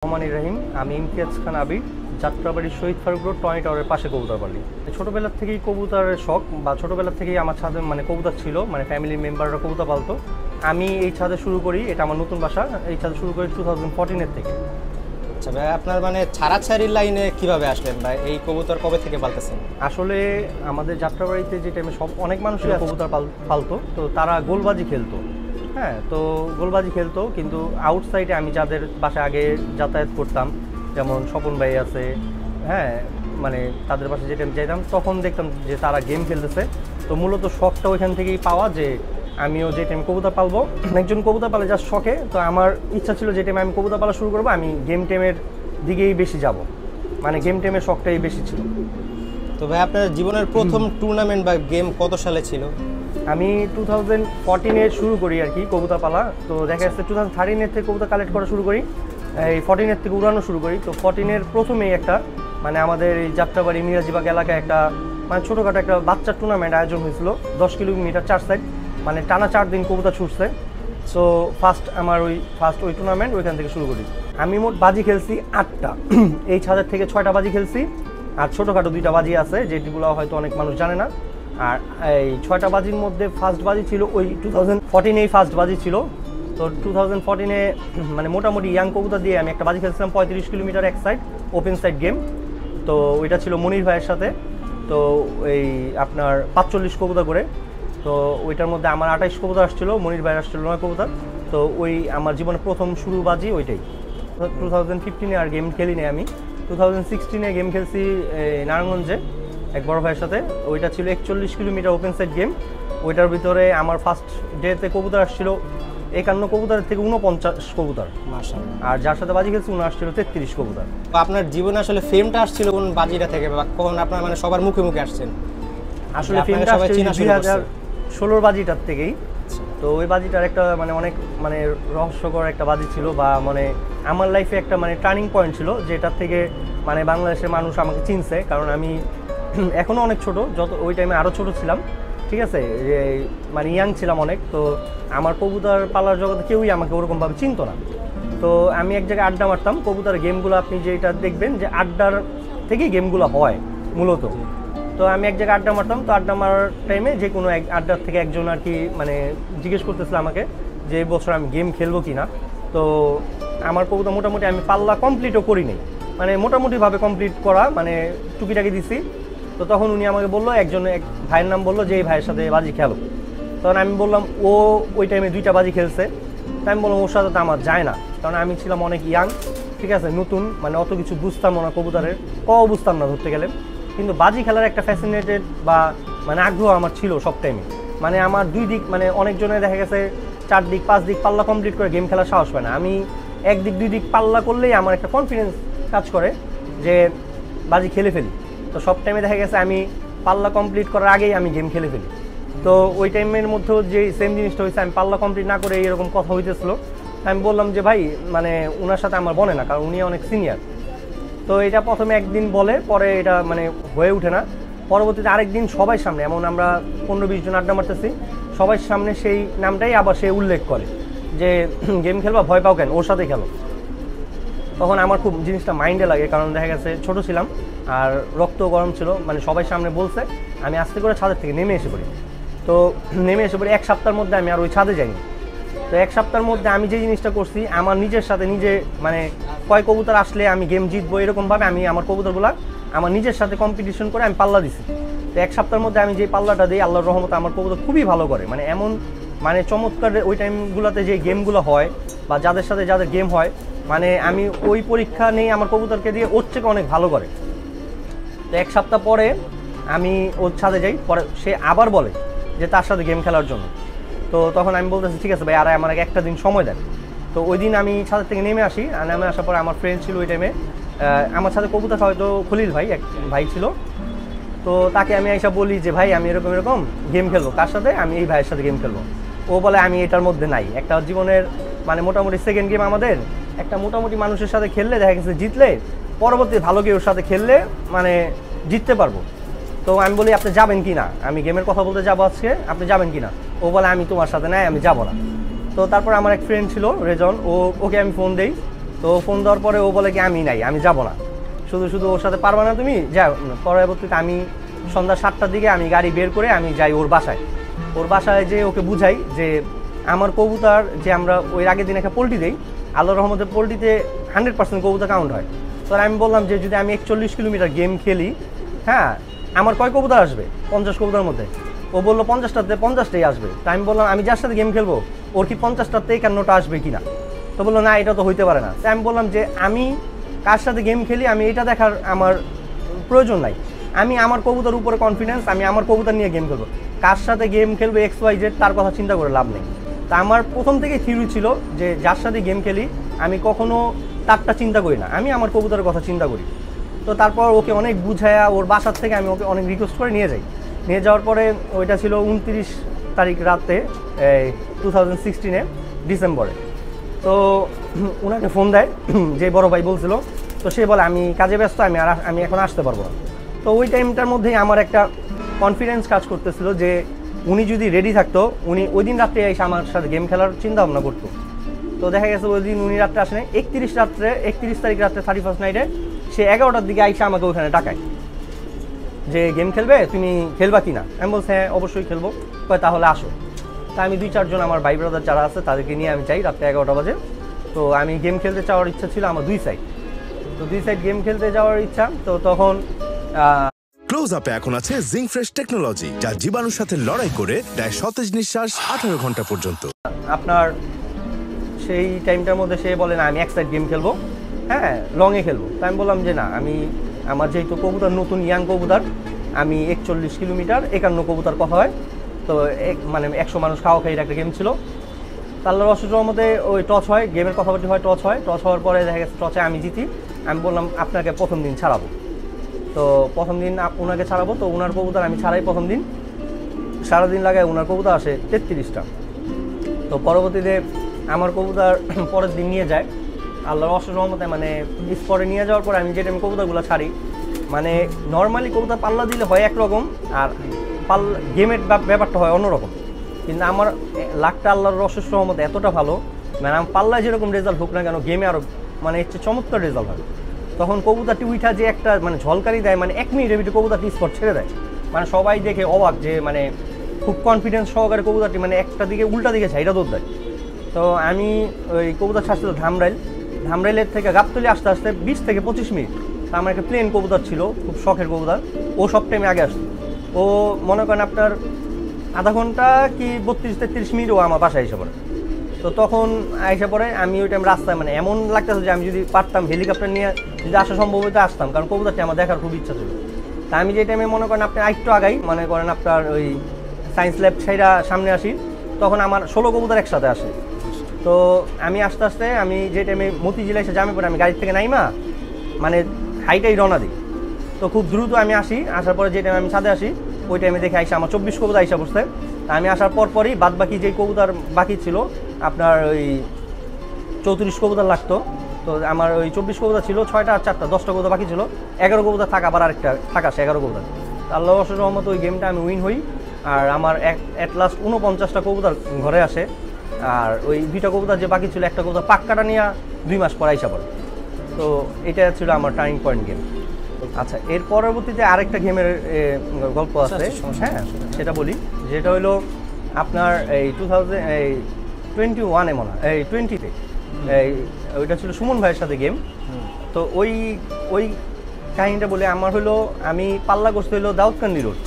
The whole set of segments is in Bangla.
রহমানির রহিম। আমি ইমতিয়াজ খান আবির, যাত্রাবাড়ির শহীদ ফারুক রোড টনি টাওয়ারের পাশে কবুতরপালি। ছোটোবেলার থেকেই কবুতরের শখ বা ছোটোবেলার থেকেই আমার ছাদে কবুতর ছিল, ফ্যামিলির মেম্বাররা কবুতর পালতো। আমি এই ছাদে শুরু করি, এটা আমার নতুন বাসা, এই ছাদে শুরু করি 2014-এর থেকে। আচ্ছা ভাই, আপনার ছাড়াছাড়ির লাইনে কিভাবে আসলেন ভাই? এই কবুতর কবে থেকে পালতেছেন? আসলে আমাদের যাত্রাবাড়িতে যে টাইমে অনেক মানুষই কবুতর পালতো, তো তারা গোলবাজি খেলতো। হ্যাঁ, তো গোলবাজি খেলতো, কিন্তু আউটসাইডে আমি যাদের বাসায় আগে যাতায়াত করতাম, যেমন স্বপন ভাই আছে, হ্যাঁ, তাদের বাসায় যে টাইম যাইতাম তখন দেখতাম যে তারা গেম খেলতেছে। তো মূলত শখটা ওইখান থেকেই পাওয়া, যে আমিও যে টাইম কবুতর পালবো, একজন কবুতর পালে জাস্ট শখে। তো আমার ইচ্ছা ছিল যে টাইমে আমি কবুতর পালা শুরু করবো, আমি গেম টেমের দিকেই বেশি যাব, গেম টেমের শখটাই বেশি ছিল। তো ভাই, আপনার জীবনের প্রথম টুর্নামেন্ট বা গেম কত সালে ছিল? আমি 2014-এ শুরু করি আর কি কবুতর পালা। তো দেখা যাচ্ছে 2013-এর থেকে কবুতর কালেক্ট করা শুরু করি, এই 14-এর থেকে উড়ানো শুরু করি। তো 14-এর প্রথমেই একটা আমাদের এই যাত্রাবাড়ি মিরাজিবাগ এলাকায় একটা ছোটোখাটো একটা বাচ্চার টুর্নামেন্ট আয়োজন হয়েছিল, 10 কিলোমিটার 4 সাইড, টানা 4 দিন কবুতর ছুটছে। সো আমার ওই টুর্নামেন্ট ওইখান থেকে শুরু করি। আমি মোট বাজি খেলছি 8টা, এই ছাদের থেকে 6টা বাজি খেলছি, আর ছোটোখাটো 2টা বাজি আছে যেগুলো হয়তো অনেক মানুষ জানে না। আর এই 6টা বাজির মধ্যে ফার্স্ট বাজি ছিল ওই 2014-এই ফার্স্ট বাজি ছিল। তো 2014-এ মোটামুটি ইয়াং কবুতর দিয়ে আমি একটা বাজি খেলছিলাম 35 কিলোমিটার এক সাইড, ওপেন সাইড গেম। তো ওইটা ছিল মনির ভাইয়ের সাথে। তো এই আপনার 45 কবুতর করে, তো ওইটার মধ্যে আমার 28 কবুতর আসছিলো, মনির ভাইয়ের আসছিল 9 কবুতর। তো ওই আমার জীবনের প্রথম শুরু বাজি ওইটাই। 2015-এ আর গেম খেলিনি আমি। 2016-এ গেম খেলছি নারায়ণগঞ্জে এক বড় ভাইয়ের সাথে, ওইটা ছিল 41 কিলোমিটার ওপেন সাইড গেম। ওইটার ভিতরে আমার ফার্স্ট ডেতে কবুতর আসছিল 51 কবুতরের থেকে 49 কবুতর, মাশাআল্লাহ। আর যার সাথে বাজি খেলছি উনি আসছিল 33 কবুতর। তো আপনার জীবনে আসলে ফেমটা আসছিল কোন বাজিটা থেকে, বা কখন আপনার সবার মুখে মুখে আসছেন? আসলে ফেমটা আসছে 2016 বাজিটার থেকেই। তো ওই বাজিটার একটা অনেক রহস্যকর একটা বাজি ছিল, বা আমার লাইফে একটা টার্নিং পয়েন্ট ছিল, যেটার থেকে বাংলাদেশের মানুষ আমাকে চিনছে। কারণ আমি এখনও অনেক ছোট, ওই টাইমে আরও ছোট ছিলাম, ঠিক আছে, যে ইয়াং ছিলাম অনেক। তো আমার কবুতর পালার জগতে কেউই আমাকে ওরকমভাবে চিনতো না। তো আমি এক জায়গায় আড্ডা মারতাম, কবুতরের গেমগুলো আপনি যেটা দেখবেন যে আড্ডার থেকেই গেমগুলো হয় মূলত। তো আমি এক জায়গায় আড্ডা মারতাম, তো আড্ডা মারার টাইমে যে কোনো এক আড্ডার থেকে একজন আর কি জিজ্ঞেস করতেছিল আমাকে যে এই বছর আমি গেম খেলবো কি না। তো আমার কবুতর মোটামুটি আমি পাল্লা কমপ্লিটও করিনি, মোটামুটিভাবে কমপ্লিট করা, টুকিটাকি দিছি। তো তখন উনি আমাকে বললো, এক ভাইয়ের নাম বললো যে এই ভাইয়ের সাথে বাজি খেলো। তখন আমি বললাম ও ওই টাইমে 2টা বাজি খেলছে। তো আমি বললাম ওর সাথে তো আমার যায় না, কারণ আমি ছিলাম অনেক ইয়াং, ঠিক আছে, নতুন, অত কিছু বুঝতাম না কবুতরের, বুঝতাম না ধরতে গেলে। কিন্তু বাজি খেলার একটা ফ্যাসিনেটেড বা আগ্রহ আমার ছিল সব টাইমে। আমার 2 দিক, অনেকজনে দেখা গেছে 4 দিক 5 দিক পাল্লা কমপ্লিট করে গেম খেলার সাহস পায় না। আমি 1 দিক 2 দিক পাল্লা করলেই আমার একটা কনফিডেন্স কাজ করে যে বাজি খেলে ফেলি। তো সব টাইমে দেখা গেছে আমি পাল্লা কমপ্লিট করার আগেই আমি গেম খেলে ফেলি। তো ওই টাইমের মধ্যেও যে সেম জিনিসটা হয়েছে, আমি পাল্লা কমপ্লিট না করে এরকম কথা হইতেছিল। আমি বললাম যে ভাই ওনার সাথে আমার বনে না, কারণ উনি অনেক সিনিয়র। তো এটা প্রথমে একদিন বলে, পরে এটা হয়ে ওঠে না। পরবর্তীতে আরেকদিন সবাই সামনে, এমন আমরা 15-20 জন আড্ডা মারতেছি, সবাই সামনে সেই নামটাই আবার সে উল্লেখ করে যে গেম খেলবা, ভয় পাও কেন, ওর সাথে খেলো। তখন আমার খুব জিনিসটা মাইন্ডে লাগে, কারণ দেখা গেছে ছোট ছিলাম আর রক্ত গরম ছিল, সবাই সামনে বলছে। আমি আস্তে করে ছাদের থেকে নেমে এসে পড়ি। তো নেমে এসে পড়ি, 1 সপ্তাহের মধ্যে আমি আর ওই ছাদে যাইনি। তো 1 সপ্তাহের মধ্যে আমি যে জিনিসটা করছি, আমার নিজের সাথে নিজে কয় কবুতর আসলে আমি গেম জিতবো, এরকমভাবে আমি আমার কবুতরগুলা আমার নিজের সাথে কম্পিটিশন করে আমি পাল্লা দিছি। তো 1 সপ্তাহের মধ্যে আমি যে পাল্লাটা দিই, আল্লাহর রহমতে আমার কবুতর খুবই ভালো করে, এমন চমৎকার ওই টাইমগুলোতে যে গেমগুলো হয় বা যাদের সাথে যাদের গেম হয়, আমি ওই পরীক্ষা নেই আমার কবুতরকে দিয়ে ওর থেকে অনেক ভালো করে। তো 1 সপ্তাহ পরে আমি ওর ছাদে যাই, পরে সে আবার বলে যে তার সাথে গেম খেলার জন্য। তো তখন আমি বলতেছি ঠিক আছে ভাই, আর আমার একটা দিন সময় দেন। তো ওই দিন আমি ছাদের থেকে নেমে আসি, আর নেমে আসার পরে আমার ফ্রেন্ড ছিল ওই টাইমে, আমার সাথে কবুতর হয়তো খলিল ভাই, এক ভাই ছিল। তো তাকে আমি এসে বলি যে ভাই আমি এরকম এরকম গেম খেলবো, কার সাথে, আমি এই ভাইয়ের সাথে গেম খেলবো। ও বলে আমি এটার মধ্যে নাই, একটা জীবনের মোটামুটি সেকেন্ড গেম আমাদের, একটা মোটামুটি মানুষের সাথে খেললে দেখা গেছে জিতলে, পরবর্তী ভালো কেউর সাথে খেললে জিততে পারবো। তো আমি বলি আপনি যাবেন কি না, আমি গেমের কথা বলতে যাবো আজকে, আপনি যাবেন কি না। ও বলে আমি তোমার সাথে নাই, আমি যাবো না। তো তারপর আমার এক ফ্রেন্ড ছিল রেজন, ওকে আমি ফোন দেই, তো ফোন দেওয়ার পরে ও বলে কি আমি নাই, আমি যাব না, শুধু শুধু ওর সাথে পারবা না তুমি যাও। পরবর্তীতে আমি সন্ধ্যা 7টার দিকে আমি গাড়ি বের করে আমি যাই ওর বাসায় যে ওকে বুঝাই যে আমার কবুতর যে আমরা ওই আগের দিন একটা পোল্ট্রি দিই, আল্লাহর রহমতে পোল্ট্রিতে 100% কবুতর কাউন্ট হয়। তো আমি বললাম যে যদি আমি 41 কিলোমিটার গেম খেলি, হ্যাঁ আমার কয় কবুতর আসবে 50 কবুতরের মধ্যে? ও বললো 50টাতে 50টাই আসবে। তো আমি বললাম আমি যার সাথে গেম খেলবো ওর কি 50টাতে 51টা আসবে কিনা? তো বললো না এটা তো হইতে পারে না। তাই আমি বললাম যে আমি কার সাথে গেম খেলি আমি এটা দেখার আমার প্রয়োজন নাই, আমি আমার কবুতর উপরে কনফিডেন্স, আমি আমার কবুতর নিয়ে গেম খেলবো, কার সাথে গেম খেলবো XYZ তার কথা চিন্তা করে লাভ নেই। তা আমার প্রথম থেকেই থিওরি ছিল যে যার সাথে গেম খেলি আমি কখনো তারটা চিন্তা করি না, আমি আমার কবুতরের কথা চিন্তা করি। তো তারপর ওকে অনেক বুঝায়া ওর বাসার থেকে আমি ওকে অনেক রিকোয়েস্ট করে নিয়ে যাই। নিয়ে যাওয়ার পরে ওইটা ছিল 29 তারিখ রাতে 2016 ডিসেম্বরে। তো ওনাকে ফোন দেয় যে বড় ভাই বলছিল, তো সে বলে আমি কাজে ব্যস্ত, আমি এখন আসতে পারবো না। তো ওই টাইমটার মধ্যেই আমার একটা কনফিডেন্স কাজ করতেছিল যে উনি যদি রেডি থাকতো উনি ওই দিন রাত্রে এসে আমার সাথে গেম খেলার চিন্তা ভাবনা করতো। তো দেখা গেছে ওই দিন উনি রাত্রে আসেন 31 তারিখ রাত্রে 31st নাইটে সে 11টার দিকে আইসা আমাকে ওখানে ডাকায় যে গেম খেলবে, তুমি খেলবা কিনা? আমি বলছি হ্যাঁ অবশ্যই খেলবো। কয় তাহলে আসো। তা আমি 2-4 জন আমার ভাই ব্রাদার যারা আছে তাদেরকে নিয়ে আমি যাই রাত্রে 11টা বাজে। তো আমি গেম খেলতে যাওয়ার ইচ্ছা ছিল আমার 2 সাইড, তো 2 সাইড গেম খেলতে যাওয়ার ইচ্ছা। তো তখন ক্লোজ আপে এখন আছে জিঙ্ক ফ্রেশ টেকনোলজি, যা জীবাণুর সাথে লড়াই করে দেয় সতেজ নিঃশ্বাস 18 ঘন্টা পর্যন্ত। আপনার সেই টাইমটার মধ্যে সে বলে না আমি এক সাইড গেম খেলবো, হ্যাঁ লংয়ে খেলবো। তাই আমি বললাম যে না, আমি আমার যেহেতু কবুতর নতুন ইয়াং কবুতর, আমি 41 কিলোমিটার 51 কবুতর কথা হয়, তো মানে 100 মানুষ খাওয়া খাইয়ের একটা গেম ছিল। আল্লাহর অশেষ রহমতে ওই টচ হয়, গেমের কথাবার্তি হয়, টচ হওয়ার পরে দেখা গেছে টচে আমি জিতি। আমি বললাম আপনাকে প্রথম দিন ছাড়াবো, তো প্রথম দিন ওনাকে ছাড়াবো। তো ওনার কবুতর আমি ছাড়াই প্রথম দিন, সারাদিন লাগায় ওনার কবুতর আসে 33টা। তো পরবর্তীতে আমার কবুতর পরের দিন নিয়ে যায় আল্লাহর অশেষ রহমতে, মানে স্পটে নিয়ে যাওয়ার পরে আমি যে টাইমে কবুতরগুলো ছাড়ি, মানে নর্মালি কবুতর পাল্লা দিলে হয় একরকম আর পাল্লা গেমের ব্যাপারটা হয় অন্যরকম। কিন্তু আমার লাখটা আল্লাহর অশেষ রহমতে এতটা ভালো, মানে আমার পাল্লায় যেরকম রেজাল্ট হোক না কেন গেমে আরও মানে হচ্ছে চমৎকার রেজাল্ট হয়। তখন কবুতরটি উঠা যে একটা মানে ঝলকারি দেয়, মানে 1 মিনিটের ভিতরে কবুতরটি স্পট ছেড়ে দেয়, মানে সবাই দেখে অবাক যে মানে খুব কনফিডেন্স সহকারে কবুতরটি মানে একটা দিকে উল্টা দিকে ছাইরা দৌড় দেয়। তো আমি ওই কবুতর ছাড়ছিল ধামরাইলের থেকে গাবতলী আসতে আসতে 20 থেকে 25 মিনিট। তা আমার একটা প্লেন কবুতর ছিল, খুব শখের কবুতর, ও সব টাইমে আগে আসতো। ও মনে করেন আপনার আধা ঘন্টা কি 32-33 মিনিট ও আমার বাসায় এসে পড়ে। তো তখন এসে পড়ে আমি ওই টাইম রাস্তায় মানে এমন লাগতেছে যে আমি যদি পারতাম হেলিকপ্টার নিয়ে যদি আসা সম্ভব হইতে আসতাম, কারণ কবুতরটি আমার দেখার খুব ইচ্ছা ছিল। তা আমি যে টাইমে মনে করেন আপনি আরেকটু আগাই, মনে করেন আপনার ওই সায়েন্স ল্যাব সাইডা সামনে আসি, তখন আমার 16 কবুতর একসাথে আসে। তো আমি আস্তে আস্তে আমি যে টাইমে মতিঝিল এসে জামে পড়ে আমি গাড়ির থেকে নাইমা মানে হাইটাই রওনা দিই। তো খুব দ্রুত আমি আসি, আসার পরে যে টাইমে আমি ছাদে আসি ওই টাইমে দেখে আইসা আমার 24 কবুতর আইসা বসতে। আমি আসার পরই বাদ বাকি যে কবুতর বাকি ছিল আপনার ওই 34 কবুতর লাগতো। তো আমার ওই 24 কবুতর ছিল 6টা আর 4টা 10টা কবুতর বাকি ছিল, 11 কবুতর থাকা আবার আরেকটা থাকা 11 কবুতর। আল্লাহ অশেষ রহমতে ওই গেমটা আমি উইন হই, আর আমার অ্যাট লাস্ট 49টা কবুতর ঘরে আসে। আর ওই 2টা কবুতর যে বাকি ছিল, একটা কবুতর পাক্কাটা নিয়ে 2 মাস পর আইসা পড়ে। তো এটা ছিল আমার টার্নিং পয়েন্ট গেম। আচ্ছা, এর পরবর্তীতে আরেকটা গেমের গল্প আছে, হ্যাঁ সেটা বলি। যেটা হলো আপনার এই 2021-এ মনে হয়, এই 20-তে ওইটা ছিল সুমন ভাইয়ের সাথে গেম। তো ওই কাহিনিটা বলে আমার হলো আমি পাল্লা করতে হলো দাউদকান্দি রোড।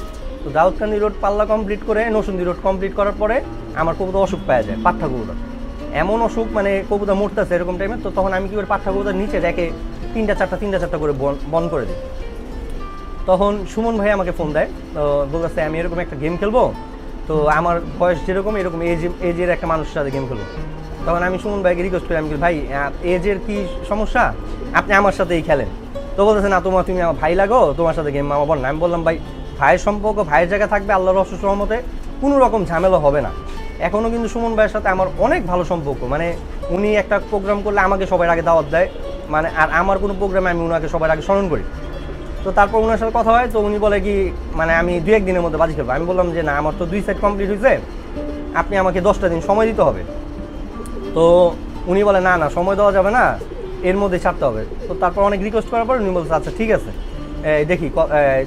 তো দাউদকান্দি রোড পাল্লা কমপ্লিট করে নরসিংদী রোড কমপ্লিট করার পরে আমার কবুতর অসুখ পাওয়া যায়, পাঠা কবুতর। এমন অসুখ মানে কবুতর মরতেছে এরকম টাইমে। তো তখন আমি কি করে পাঠা কবুতর নিচে রেখে 3টা-4টা করে বন করে দিই। তখন সুমন ভাই আমাকে ফোন দেয়, তো বলতেছে আমি এরকম একটা গেম খেলবো, তো আমার বয়স যেরকম এরকম এজের একটা মানুষের সাথে গেম খেলবো। তখন আমি সুমন ভাইকে রিকোয়েস্ট করি, আমি ভাই এজের কি সমস্যা, আপনি আমার সাথেই খেলেন। তো বলতেছে না তুমি আমার ভাই লাগো, তোমার সাথে গেম আমার বল না। আমি বললাম ভাই ভাইয়ের সম্পর্ক ভাইয়ের জায়গায় থাকবে, আল্লাহর অশেষ রহমতে কোনো রকম ঝামেলা হবে না। এখনও কিন্তু সুমন ভাইয়ের সাথে আমার অনেক ভালো সম্পর্ক, মানে উনি একটা প্রোগ্রাম করলে আমাকে সবার আগে দাওয়াত দেয়, মানে আর আমার কোনো প্রোগ্রামে আমি ওনাকে সবার আগে স্মরণ করি। তো তারপর ওনার সাথে কথা হয়, তো উনি বলে কি মানে আমি 2-1 দিনের মধ্যে বাজি খেলবো। আমি বললাম যে না, আমার তো 2 সেট কমপ্লিট হয়েছে, আপনি আমাকে 10টা দিন সময় দিতে হবে। তো উনি বলে না সময় দেওয়া যাবে না, এর মধ্যে ছাড়তে হবে। তো তারপর অনেক রিকোয়েস্ট করার পর উনি বলছে আচ্ছা ঠিক আছে দেখি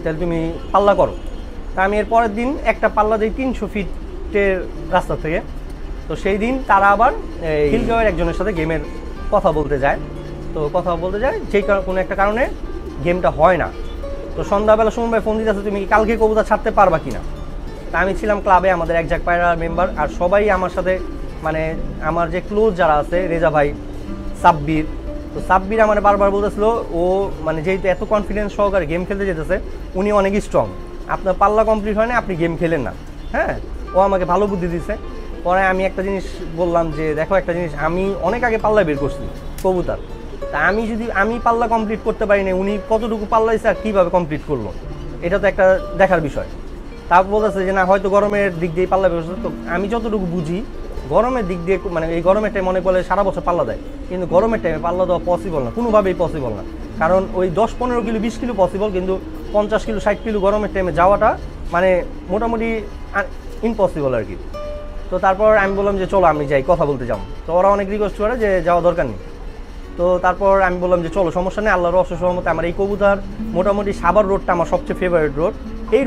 তাহলে তুমি পাল্লা করো। তা আমি এর পরের দিন একটা পাল্লা দিই 300 ফিটের রাস্তা থেকে। তো সেই দিন তারা আবার খিলগাঁওয়ের একজনের সাথে গেমের কথা বলতে যায়। তো কথা বলতে যায় যেই কোনো একটা কারণে গেমটা হয় না। তো সন্ধ্যাবেলা সুমন ভাই ফোন দিতেছে তুমি কি কালকে কবুতর ছাড়তে পারবা কিনা। তা আমি ছিলাম ক্লাবে, আমাদের এক জাক পায়রার মেম্বার, আর সবাই আমার সাথে মানে আমার যে ক্লোজ যারা আছে, রেজা ভাই, সাব্বির। তো সাব্বির আমার বারবার বলতেছিল ও মানে যেহেতু এত কনফিডেন্স সহকারে গেম খেলতে যেতেছে, উনি অনেক স্ট্রং, আপনার পাল্লা কমপ্লিট হয় না, আপনি গেম খেলেন না। হ্যাঁ, ও আমাকে ভালো বুদ্ধি দিচ্ছে। পরে আমি একটা জিনিস বললাম যে দেখো একটা জিনিস, আমি অনেক আগে পাল্লা বের করছি কবুতর, তা আমি পাল্লা কমপ্লিট করতে পারি না, উনি কতটুকু পাল্লা দিচ্ছে আর কীভাবে কমপ্লিট করলো, এটা তো একটা দেখার বিষয়। তারপর বলতেছে যে না হয়তো গরমের দিক দিয়ে পাল্লা বের করছে। তো আমি যতটুকু বুঝি গরমের দিক দিয়ে মানে এই গরমের টাইম অনেক বলে সারা বছর পাল্লা দেয়, কিন্তু গরমের টাইমে পাল্লা দেওয়া পসিবল না, কোনোভাবেই পসিবল না। কারণ ওই 10-15 কিলো 20 কিলো পসিবল, কিন্তু 50 কিলো 60 কিলো গরমের টাইমে যাওয়াটা মানে মোটামুটি ইম্পসিবল আর কি। তো তারপর আমি বললাম যে চলো আমি যাই, কথা বলতে যাও। তো ওরা অনেক রিকোয়েস্ট করে যে যাওয়া দরকার নেই। তো তারপর আমি বললাম যে চলো সমস্যা নেই, আল্লাহর অশেষ রহমতে আমার এই কবুতর মোটামুটি সাভার রোডটা আমার সবচেয়ে ফেভারিট রোড। এই রোড